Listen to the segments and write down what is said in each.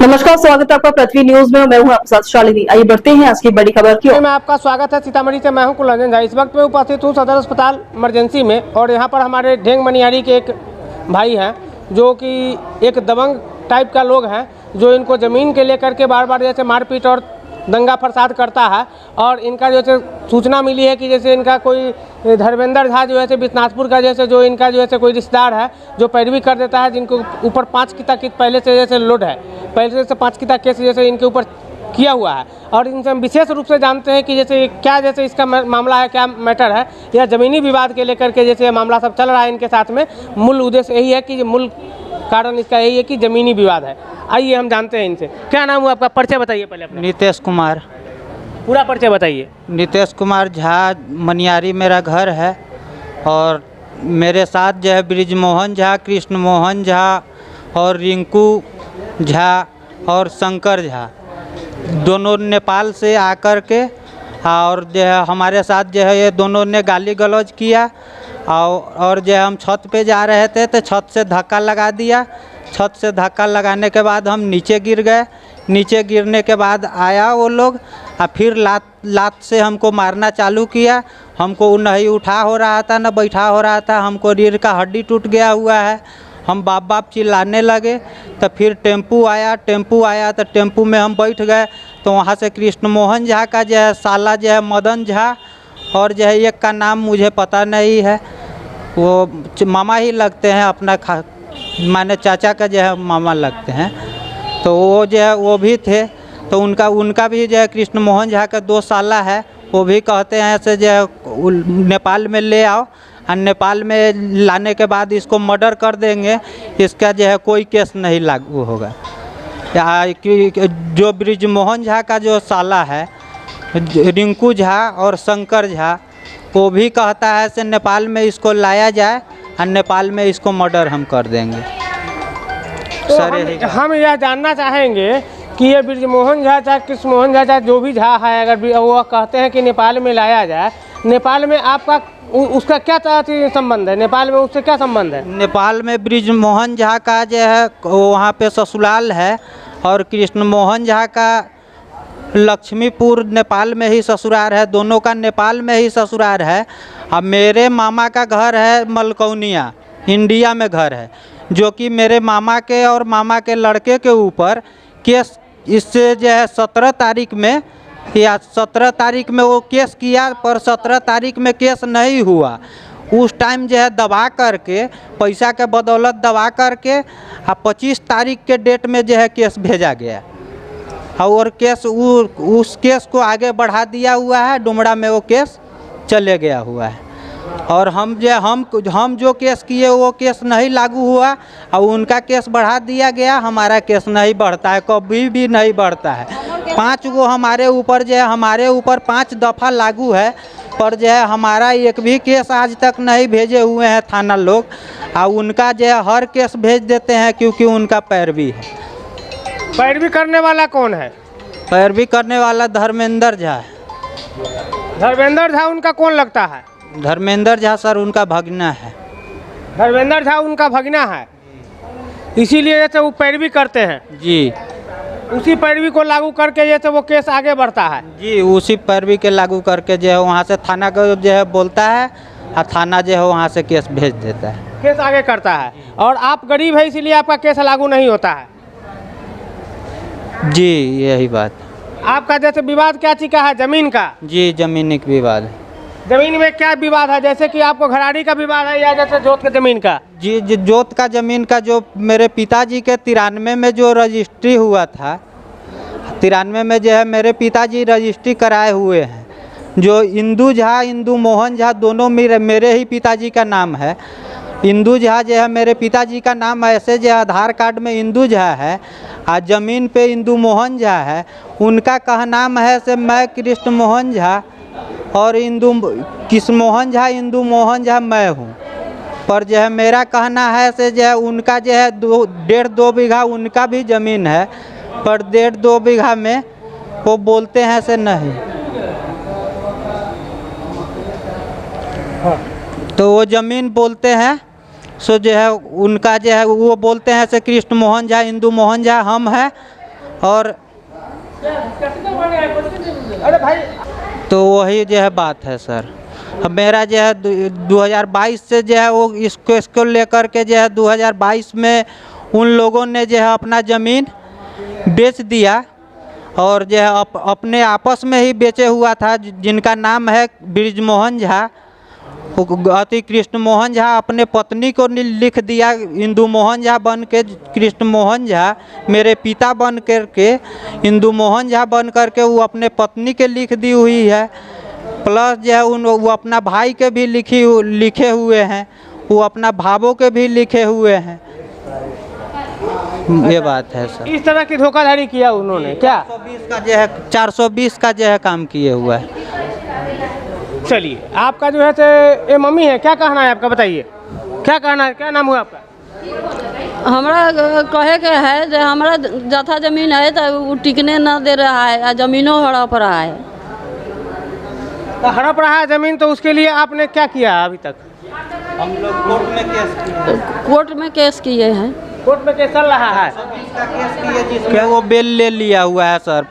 नमस्कार, स्वागत है आपका पृथ्वी न्यूज में। मैं हूं आपके साथ शालिनी। आइए बढ़ते हैं आज की बड़ी खबर की ओर। में आपका स्वागत है। सीतामढ़ी से मैं हूं कुलरंजन झा। इस वक्त मैं उपस्थित हूं सदर अस्पताल इमरजेंसी में और यहां पर हमारे ढेंग मनिहारी के एक भाई हैं जो कि एक दबंग टाइप का लोग हैं जो इनको ज़मीन के लेकर के बार बार जैसे मारपीट और दंगा फसाद करता है। और इनका जैसे सूचना मिली है कि जैसे इनका कोई धर्मेंद्र झा जो है बिश्नाथपुर का जैसे जो इनका जो है कोई रिश्तेदार है जो पैरवी कर देता है, जिनको ऊपर 5 की तक पहले से जैसे लोड है, पहले से 5 की तक केस जैसे इनके ऊपर किया हुआ है। और इनसे हम विशेष रूप से जानते हैं कि जैसे क्या जैसे इसका मामला है, क्या मैटर है, या ज़मीनी विवाद के लेकर के जैसे मामला सब चल रहा है इनके साथ में। मूल उद्देश्य यही है कि मूल कारण इसका यही है कि ज़मीनी विवाद है। आइए हम जानते हैं इनसे। क्या नाम हुआ आपका? परिचय बताइए पहले अपना। नीतीश कुमार। पूरा परिचय बताइए। नीतीश कुमार झा, मनियारी मेरा घर है और मेरे साथ जो है ब्रिजमोहन झा, कृष्ण मोहन झा और रिंकू झा और शंकर झा, दोनों नेपाल से आकर के और जो है हमारे साथ जो है ये दोनों ने गाली गलौज किया। और जो हम छत पे जा रहे थे तो छत से धक्का लगा दिया। छत से धक्का लगाने के बाद हम नीचे गिर गए। नीचे गिरने के बाद आया वो लोग और फिर लात से हमको मारना चालू किया। हमको नहीं उठा हो रहा था न बैठा हो रहा था, हमको रीढ़ का हड्डी टूट गया हुआ है। हम बाप बाप चिल्लाने लगे। तो फिर टेम्पू आया तो टेम्पू में हम बैठ गए। तो वहाँ से कृष्ण मोहन झा का जो है साला जो है मदन झा और जो है एक का नाम मुझे पता नहीं है, वो मामा ही लगते हैं, अपना माने चाचा का जो है मामा लगते हैं। तो वो जो है वो भी थे। तो उनका भी जो है कृष्ण मोहन झा का 2 साला है, वो भी कहते हैं ऐसे जो है नेपाल में ले आओ और नेपाल में लाने के बाद इसको मर्डर कर देंगे, इसका जो है कोई केस नहीं लागू होगा। जो ब्रिजमोहन झा का जो साला है रिंकू झा और शंकर झा, वो भी कहता है से नेपाल में इसको लाया जाए और नेपाल में इसको मर्डर हम कर देंगे। तो हम यह जानना चाहेंगे कि ये ब्रिजमोहन झा चाहे कृष्ण मोहन झा चाहे जो भी झा है, अगर वो कहते हैं कि नेपाल में लाया जाए, नेपाल में आपका उसका क्या संबंध है? नेपाल में उससे क्या संबंध है? नेपाल में ब्रिजमोहन झा का जो है वहाँ पे ससुराल है और कृष्ण मोहन झा का लक्ष्मीपुर नेपाल में ही ससुराल है। दोनों का नेपाल में ही ससुराल है। अब मेरे मामा का घर है मलकौनिया, इंडिया में घर है, जो कि मेरे मामा के और मामा के लड़के के ऊपर केस इससे जो है 17 तारीख में या 17 तारीख में वो केस किया, पर 17 तारीख में केस नहीं हुआ। उस टाइम जो है दबा करके, पैसा के बदौलत दबा करके 25 तारीख के डेट में जो है केस भेजा गया और केस उस केस को आगे बढ़ा दिया हुआ है। डुमरा में वो केस चले गया हुआ है और हम जो केस किए वो केस नहीं लागू हुआ और उनका केस बढ़ा दिया गया। हमारा केस नहीं बढ़ता है, कभी भी नहीं बढ़ता है। 5 गो हमारे ऊपर जो है, हमारे ऊपर 5 दफ़ा लागू है, पर जो है हमारा एक भी केस आज तक नहीं भेजे हुए हैं थाना लोग। और उनका जो है हर केस भेज देते हैं क्योंकि उनका पैरवी है। पैरवी करने वाला कौन है? पैरवी करने वाला धर्मेंद्र झा है। धर्मेंद्र झा उनका कौन लगता है? धर्मेंद्र झा सर उनका भगना है। धर्मेंद्र झा उनका भगना है, इसीलिए जैसे वो पैरवी करते हैं जी। उसी पैरवी को लागू करके जैसे वो केस आगे बढ़ता है जी। उसी पैरवी के लागू करके जो है वहाँ से थाना को जो है बोलता है और थाना जो है वहाँ से केस भेज देता है, केस आगे करता है। और आप गरीब है इसीलिए आपका केस लागू नहीं होता है जी। यही बात। आपका जैसे विवाद क्या चीज़ का है? ज़मीन का? जी, ज़मीनी विवाद है। ज़मीन में क्या विवाद है? जैसे कि आपको घराड़ी का विवाद है या जैसे जोत के ज़मीन का? जी, जोत का ज़मीन का जो मेरे पिताजी के 93 में जो रजिस्ट्री हुआ था, 93 में जो है मेरे पिताजी रजिस्ट्री कराए हुए हैं। जो इंदू झा, इंदू मोहन झा, दोनों मेरे ही पिताजी का नाम है। इंदू झा जो है मेरे पिताजी का नाम, ऐसे जो आधार कार्ड में इंदू झा है और ज़मीन पे इंदू मोहन झा है। उनका कहा नाम है से मैं कृष्ण मोहन झा और कृष्ण मोहन झा, इंदू मोहन झा मैं हूँ। पर जो है मेरा कहना है से जो है उनका जो है 1.5-2 बीघा उनका भी ज़मीन है, पर 1.5-2 बीघा में वो बोलते हैं से नहीं। तो वो ज़मीन बोलते हैं सो जो है उनका जो है वो बोलते हैं से कृष्ण मोहन झा, इंदू मोहन झा हम हैं और अरे भाई तो वही जो है बात है सर। अब मेरा जो है 2022 से जो है वो इसको लेकर के जो है 2022 में उन लोगों ने जो है अपना ज़मीन बेच दिया और जो है अपने आपस में ही बेचे हुआ था, जिनका नाम है बृजमोहन झा। अति कृष्ण मोहन झा अपने पत्नी को लिख दिया इंदु मोहन झा बन के, कृष्ण मोहन झा मेरे पिता बन कर के, इंदु मोहन झा बन कर के वो अपने पत्नी के लिख दी हुई है। प्लस जो है वो अपना भाई के भी लिखे हुए हैं, वो अपना भावों के भी लिखे हुए हैं। ये बात है सर। इस तरह की धोखाधड़ी किया उन्होंने क्या? 420 का जो है काम किए हुआ है। चलिए, आपका जो है तो ये मम्मी है, क्या कहना है आपका, बताइए क्या कहना है, क्या नाम हुआ आपका? हमरा कहे के है जो हमारा जथा जमीन है तो वो टिकने न दे रहा है, जमीनों हड़प रहा है। तो हड़प रहा है ज़मीन, तो उसके लिए आपने क्या किया अभी तक? हम लोग कोर्ट में केस किए। कोर्ट में केस किए हैं। कोर्ट में केस चल रहा है। क्या वो बेल ले लिया हुआ है सर?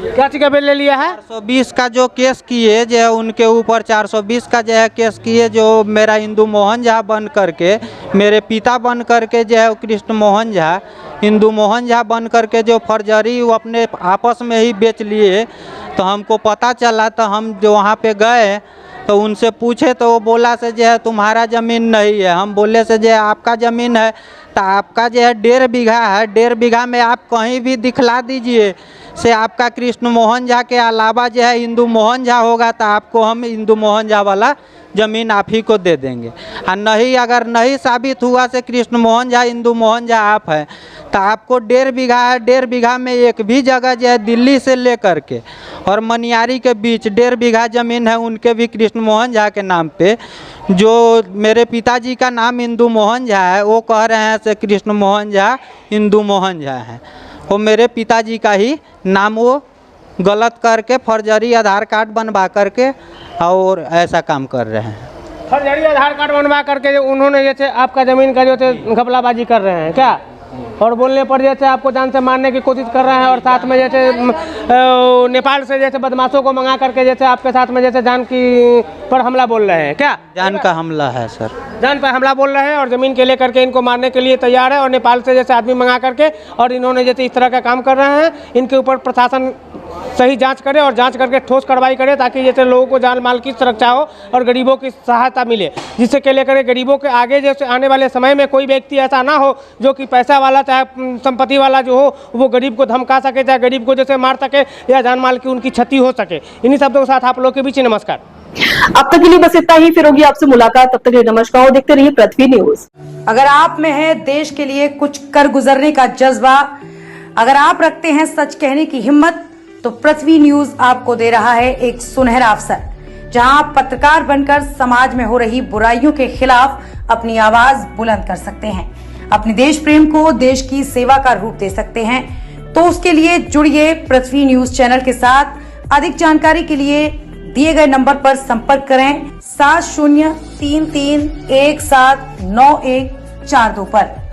क्या चीज़ का बिल ले लिया है? 420 का जो केस किए जो है उनके ऊपर 420 का जो है केस किए, जो मेरा इंदु मोहन झा बन करके, मेरे पिता बन करके जो है कृष्ण मोहन झा, इंदु मोहन झा बन करके जो फर्जरी वो अपने आपस में ही बेच लिए। तो हमको पता चला तो हम जो वहाँ पे गए तो उनसे पूछे तो वो बोला से जो है तुम्हारा ज़मीन नहीं है। हम बोले से जो है आपका ज़मीन है तो आपका जो है 1.5 बीघा है, 1.5 बीघा में आप कहीं भी दिखला दीजिए से आपका कृष्ण मोहन झा के अलावा जो है इंदु मोहन झा होगा तो आपको हम इंदु मोहन झा वाला ज़मीन आप ही को दे देंगे। और नहीं, अगर नहीं साबित हुआ से कृष्ण मोहन झा इंदु मोहन झा आप हैं तो आपको 1.5 बीघा है, 1.5 बीघा में एक भी जगह जो है दिल्ली से लेकर के और मनियारी के बीच 1.5 बीघा ज़मीन है उनके भी कृष्ण मोहन झा के नाम पे। जो मेरे पिताजी का नाम इंदु मोहन झा है वो कह रहे हैं से कृष्ण मोहन झा इंदु मोहन झा हैं, वो मेरे पिताजी का ही नाम वो गलत करके फर्जरी आधार कार्ड बनवा करके और ऐसा काम कर रहे हैं। फर्जरी आधार कार्ड बनवा करके उन्होंने जैसे आपका ज़मीन का जो थे घपलाबाजी कर रहे हैं क्या? और बोलने पर जैसे आपको जान से मारने की कोशिश कर रहे हैं और साथ में जैसे नेपाल से जैसे बदमाशों को मंगा करके जैसे आपके साथ में जैसे जान की पर हमला बोल रहे हैं क्या? जान का हमला है सर। जान पर हमला बोल रहे हैं और ज़मीन के लेकर के इनको मारने के लिए तैयार है और नेपाल से जैसे आदमी मंगा करके और इन्होंने जैसे इस तरह का काम कर रहे हैं। इनके ऊपर प्रशासन सही जांच करे और जांच करके ठोस कार्रवाई करे ताकि जैसे लोगों को जान माल की सुरक्षा हो और गरीबों की सहायता मिले, जिससे के लेकर गरीबों के आगे जैसे आने वाले समय में कोई व्यक्ति ऐसा ना हो जो कि पैसा वाला चाहे संपत्ति वाला जो हो वो गरीब को धमका सके, चाहे गरीब को जैसे मार सके या जान माल की उनकी क्षति हो सके। इन्हीं शब्दों के साथ आप लोग के बीच नमस्कार। अब तक के लिए बस इतना ही, फिर होगी आपसे मुलाकात। तब तक के लिए नमस्कार और देखते रहिए पृथ्वी न्यूज। अगर आप में है देश के लिए कुछ कर गुजरने का जज्बा, अगर आप रखते हैं सच कहने की हिम्मत, तो पृथ्वी न्यूज आपको दे रहा है एक सुनहरा अवसर, जहां आप पत्रकार बनकर समाज में हो रही बुराइयों के खिलाफ अपनी आवाज बुलंद कर सकते हैं, अपने देश प्रेम को देश की सेवा का रूप दे सकते हैं। तो उसके लिए जुड़िए पृथ्वी न्यूज चैनल के साथ। अधिक जानकारी के लिए दिए गए नंबर पर संपर्क करें 7033179142 पर।